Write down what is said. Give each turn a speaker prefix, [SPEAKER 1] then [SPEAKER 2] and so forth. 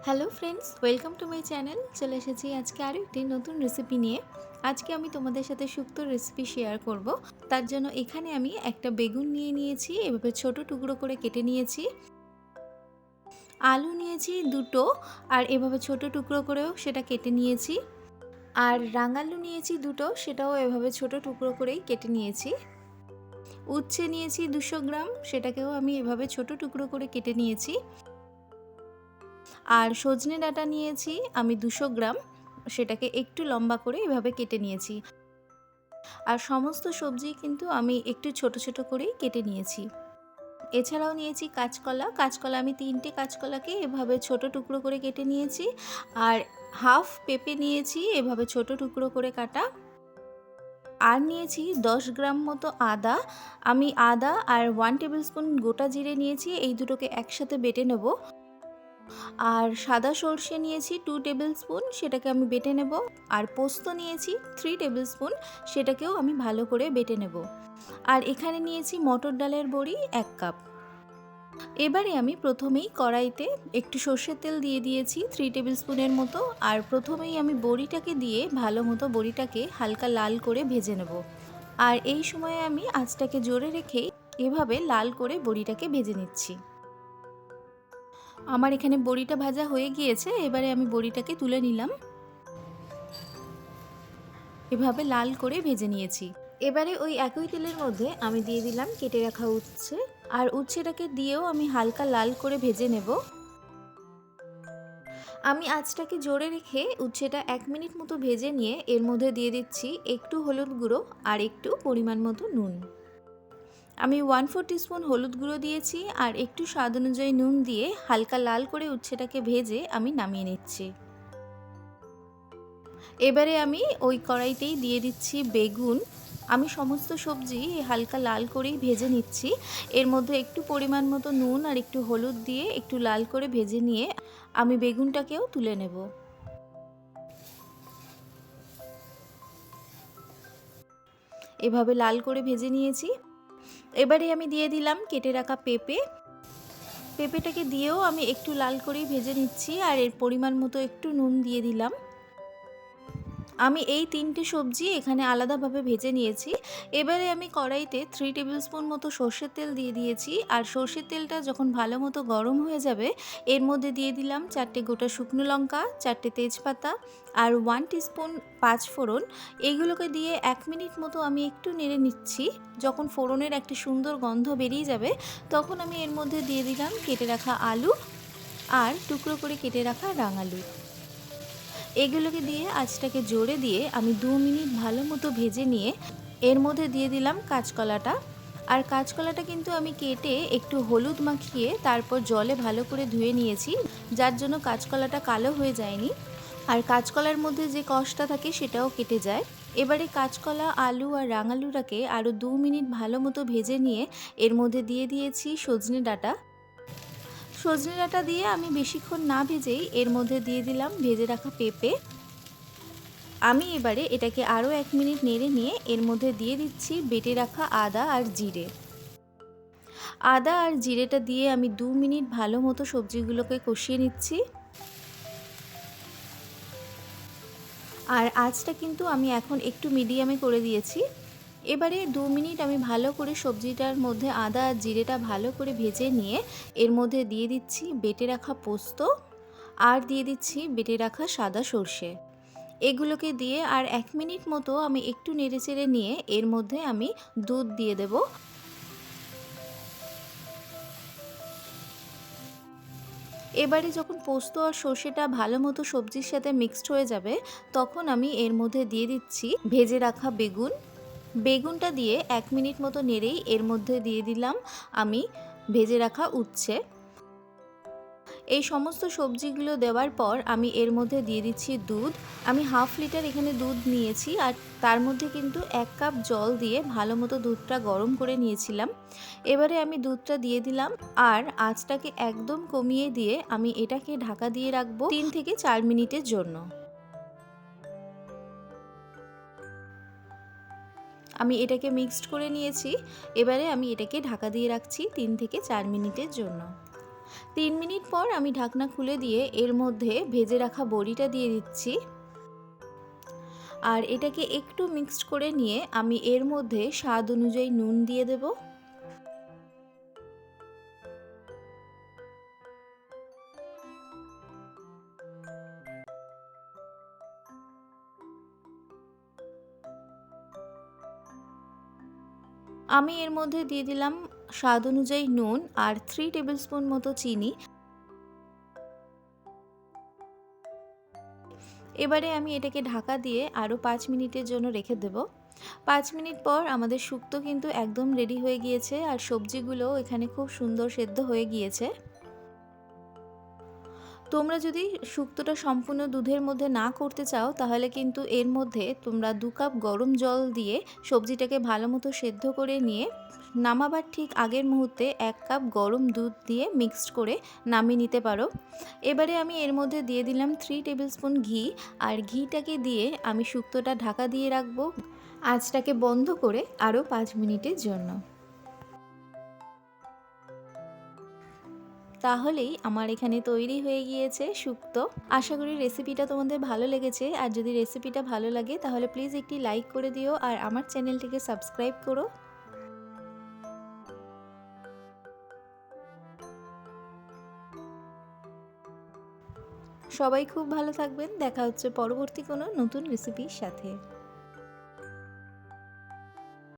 [SPEAKER 1] Hello friends, welcome to my channel. চলে এসেছি আজকে আরও একটি নতুন রেসিপি নিয়ে। আজকে আমি তোমাদের সাথে শুক্তো রেসিপি শেয়ার করব। তার জন্য এখানে আমি একটা বেগুন নিয়ে নিয়েছি, এভাবে ছোট টুকরো করে কেটে নিয়েছি। আলু নিয়েছি দুটো, আর এভাবে ছোট টুকরো করেও সেটা কেটে নিয়েছি। আর রাঙালু নিয়েছি দুটো, সেটাও এভাবে ছোট টুকরো করেই কেটে নিয়েছি। উচ্ছে নিয়েছি 200 গ্রাম, সেটাকেও আমি এভাবে ছোট টুকরো করে কেটে নিয়েছি। আর সজনে ডাঁটা নিয়েছি আমি 200 গ্রাম, সেটাকে একটু লম্বা করে এভাবে কেটে নিয়েছি। আর সমস্ত সবজি কিন্তু আমি একটু ছোট ছোট করেই কেটে নিয়েছি। এছাড়াও নিয়েছি কাঁচকলা। কাঁচকলা আমি 3টে কাঁচকলাকে এভাবে ছোট টুকরো করে কেটে নিয়েছি। আর হাফ পেঁপে নিয়েছি এভাবে ছোট টুকরো করে কাটা। আর নিয়েছি 10 গ্রাম মতো আদা। আমি আদা আর 1 টেবিল স্পুন গোটা জিরে নিয়েছি, এই দুটোকে একসাথে বেটে নেব। আর সাদা সর্ষে নিয়েছি 2 টেবিল স্পুন, সেটাকে আমি বেটে নেব। আর পোস্ত নিয়েছি 3 টেবিল স্পুন, সেটাকেও আমি ভালো করে বেটে নেব। আর এখানে নিয়েছি মটর ডালের বড়ি 1 কাপ। এবারে আমি প্রথমেই কড়াইতে একটু সর্ষের তেল দিয়ে দিয়েছি 3 টেবিল স্পুনের মতো। আর প্রথমেই আমি বড়িটাকে দিয়ে ভালো মতো বড়িটাকে হালকা লাল করে ভেজে নেব। আর এই সময়ে আমি আঁচটাকে জোরে রেখেই এভাবে লাল করে বড়িটাকে ভেজে নিচ্ছি। আমার এখানে বড়িটা ভাজা হয়ে গিয়েছে, এবারে আমি বড়িটাকে তুলে নিলাম। এভাবে লাল করে ভেজে নিয়েছি। এবারে ওই একই তেলের মধ্যে আমি দিয়ে দিলাম কেটে রাখা উচ্ছে। আর উচ্ছেটাকে দিয়েও আমি হালকা লাল করে ভেজে নেব। আমি আঁচটাকে জোরে রেখে উচ্ছেটা 1 মিনিট মতো ভেজে নিয়ে এর মধ্যে দিয়ে দিচ্ছি একটু হলুদ গুঁড়ো আর একটু পরিমাণ মতো নুন। আমি 1/4 টিস্পুন হলুদ গুঁড়ো দিয়েছি আর একটু স্বাদ অনুযায়ী নুন দিয়ে হালকা লাল করে উচ্ছেটাকে ভেজে আমি নামিয়ে নিচ্ছি। এবারে আমি ওই কড়াইতেই দিয়ে দিচ্ছি বেগুন। আমি সমস্ত সবজি হালকা লাল করেই ভেজে নিচ্ছি। এর মধ্যে একটু পরিমাণ মতো নুন আর একটু হলুদ দিয়ে একটু লাল করে ভেজে নিয়ে আমি বেগুনটাকেও তুলে নেব। এভাবে লাল করে ভেজে নিয়েছি। এবারে আমি দিয়ে দিলাম কেটে রাখা পেঁপে। পেঁপেটাকে দিয়েও আমি একটু লাল করেই ভেজে নিচ্ছি আর এর পরিমাণ মতো একটু নুন দিয়ে দিলাম। আমি এই 3টে সবজি এখানে আলাদাভাবে ভেজে নিয়েছি। এবারে আমি কড়াইতে 3 টেবিল স্পুন মতো সর্ষের তেল দিয়ে দিয়েছি। আর সর্ষের তেলটা যখন ভালো মতো গরম হয়ে যাবে এর মধ্যে দিয়ে দিলাম 4টে গোটা শুকনো লঙ্কা, 4টে তেজপাতা আর 1 টিস্পুন 5 ফোড়ন। এইগুলোকে দিয়ে 1 মিনিট মতো আমি একটু নেড়ে নিচ্ছি। যখন ফোড়নের একটা সুন্দর গন্ধ বেরিয়ে যাবে তখন আমি এর মধ্যে দিয়ে দিলাম কেটে রাখা আলু আর টুকরো করে কেটে রাখা রাঙালু। এগুলোকে দিয়ে আঁচটাকে জোরে দিয়ে আমি 2 মিনিট ভালো মতো ভেজে নিয়ে এর মধ্যে দিয়ে দিলাম কাঁচকলাটা। আর কাঁচকলাটা কিন্তু আমি কেটে একটু হলুদ মাখিয়ে তারপর জলে ভালো করে ধুয়ে নিয়েছি, যার জন্য কাঁচকলাটা কালো হয়ে যায়নি। আর কাঁচকলার মধ্যে যে কষটা থাকে সেটাও কেটে যায়। এবারে কাঁচকলা, আলু আর রাঙালুটাকে আরও 2 মিনিট ভালো মতো ভেজে নিয়ে এর মধ্যে দিয়ে দিয়েছি সজনে ডাঁটা। সজনে ডাঁটা দিয়ে আমি বেশিক্ষণ না ভেজেই এর মধ্যে দিয়ে দিলাম ভেজে রাখা পেঁপে। আমি এবারে এটাকে আরও 1 মিনিট নেড়ে নিয়ে এর মধ্যে দিয়ে দিচ্ছি বেটে রাখা আদা আর জিরে। আদা আর জিরেটা দিয়ে আমি 2 মিনিট ভালো মতো সবজিগুলোকে কষিয়ে নিচ্ছি। আর আঁচটা কিন্তু আমি এখন একটু মিডিয়ামে করে দিয়েছি। এবারে 2 মিনিট আমি ভালো করে সবজিটার মধ্যে আদা আর জিরেটা ভালো করে ভেজে নিয়ে এর মধ্যে দিয়ে দিচ্ছি বেটে রাখা পোস্ত আর দিয়ে দিচ্ছি বেটে রাখা সাদা সর্ষে। এগুলোকে দিয়ে আর 1 মিনিট মতো আমি একটু নেড়েচেড়ে নিয়ে এর মধ্যে আমি দুধ দিয়ে দেব। এবারে যখন পোস্ত আর সর্ষেটা ভালো মতো সবজির সাথে মিক্সড হয়ে যাবে তখন আমি এর মধ্যে দিয়ে দিচ্ছি ভেজে রাখা বেগুন। বেগুনটা দিয়ে 1 মিনিট মতো নেড়েই এর মধ্যে দিয়ে দিলাম আমি ভেজে রাখা উচ্ছে। এই সমস্ত সবজিগুলো দেওয়ার পর আমি এর মধ্যে দিয়ে দিচ্ছি দুধ। আমি হাফ লিটার এখানে দুধ নিয়েছি আর তার মধ্যে কিন্তু 1 কাপ জল দিয়ে ভালো মতো দুধটা গরম করে নিয়েছিলাম। এবারে আমি দুধটা দিয়ে দিলাম আর আঁচটাকে একদম কমিয়ে দিয়ে আমি এটাকে ঢাকা দিয়ে রাখবো 3 থেকে 4 মিনিটের জন্য। আমি এটাকে মিক্সড করে নিয়েছি। এবারে আমি এটাকে ঢাকা দিয়ে রাখছি 3 থেকে 4 মিনিটের জন্য। 3 মিনিট পর আমি ঢাকনা খুলে দিয়ে এর মধ্যে ভেজে রাখা বড়িটা দিয়ে দিচ্ছি। আর এটাকে একটু মিক্সড করে নিয়ে আমি এর মধ্যে স্বাদ অনুযায়ী নুন দিয়ে দেব। আমি এর মধ্যে দিয়ে দিলাম স্বাদ অনুযায়ী নুন আর 3 টেবিলস্পুন মতো চিনি। এবারে আমি এটাকে ঢাকা দিয়ে আরও 5 মিনিটের জন্য রেখে দেব। 5 মিনিট পর আমাদের শুক্তো কিন্তু একদম রেডি হয়ে গিয়েছে আর সবজিগুলো এখানে খুব সুন্দর সেদ্ধ হয়ে গিয়েছে। তোমরা যদি শুক্তোটা সম্পূর্ণ দুধের মধ্যে না করতে চাও তাহলে কিন্তু এর মধ্যে তোমরা 2 কাপ গরম জল দিয়ে সবজিটাকে ভালো মতো সেদ্ধ করে নিয়ে নামাবার ঠিক আগের মুহূর্তে 1 কাপ গরম দুধ দিয়ে মিক্সড করে নামিয়ে নিতে পারো। এবারে আমি এর মধ্যে দিয়ে দিলাম 3 টেবিলস্পুন ঘি আর ঘিটাকে দিয়ে আমি শুক্তোটা ঢাকা দিয়ে রাখবো আঁচটাকে বন্ধ করে আরও 5 মিনিটের জন্য। তাহলেই আমার এখানে তৈরি হয়ে গিয়েছে শুক্তো। আশা করি রেসিপিটা তোমাদের ভালো লেগেছে, আর যদি রেসিপিটা ভালো লাগে তাহলে প্লিজ একটি লাইক করে দিও আর আমার চ্যানেলটিকে সাবস্ক্রাইব করো। সবাই খুব ভালো থাকবেন। দেখা হচ্ছে পরবর্তী কোনো নতুন রেসিপির সাথে।